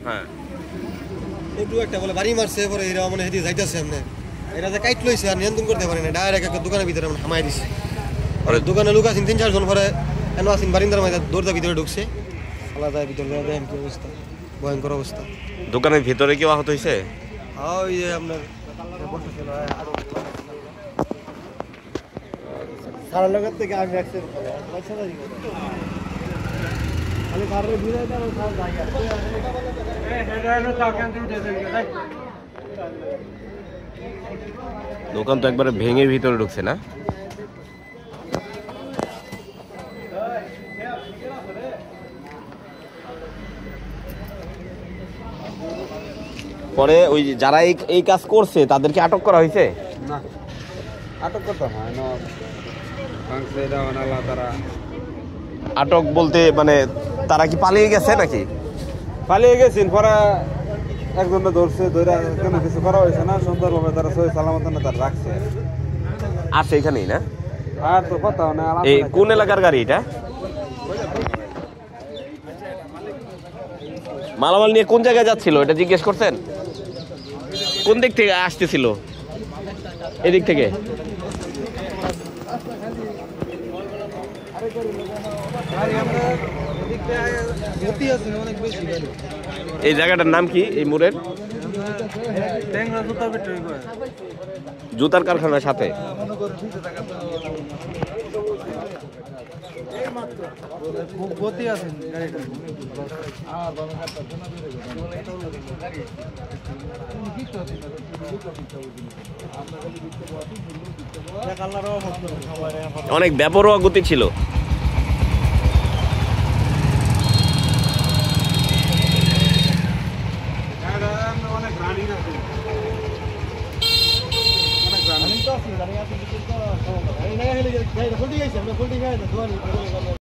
হ্যাঁ একটু একটা বলে বাড়ি মারছে পরে এরা মানে হেঁটে যাইতেছে এমনি এরা যে কাইট লইছে আর নিয়ন্ত্রণ করতে পারে না ডাইরেক্ট একটা দোকানের ভিতরে মানে হামাই দিছে আর দোকানে লোক আছেন 3-4 জন পরে এনে আসেন বারিন্দার মধ্যে দৌড়টা ভিতরে ঢুকছে আলাদা ভিতরে দেখেন কি অবস্থা ভয়ঙ্কর অবস্থা দোকানের ভিতরে কেউ আহত হয়েছে হ্যাঁ ওই যে আপনার সারা লাগার থেকে আমি অ্যাক্সেপ্ট করে পয়সা দাঁড়ি করে খালি কারের ভিড়ে দাও সব জায়গা দোকান তো একবারে ভেঙে ভিতরে ঢুকছে না পরে ওই যারা এই কাজ করছে তাদেরকে আটক করা হয়েছে না আটক করতে হয় না তারা আটক বলতে মানে তারা কি পালিয়ে গেছে নাকি পালিয়ে গেছেন পরে একজনে ধরছে ধরে কোনো কিছু করা হয়েছে না সুন্দরভাবে তারা সহি সালামত তারা রাখছে আছে এখানেই না আর তো কথা না এই কোন এলাকার গাড়ি এটা মালামাল নিয়ে কোন জায়গায় যাচ্ছিল এটা জিজ্ঞেস করছেন কোন দিক থেকে আসতেছিল এদিক থেকে এই জায়গাটার নাম কি এই মোড়ের জুতার কারখানার সাথে অনেক বেপরোয়া গতি ছিল অনেক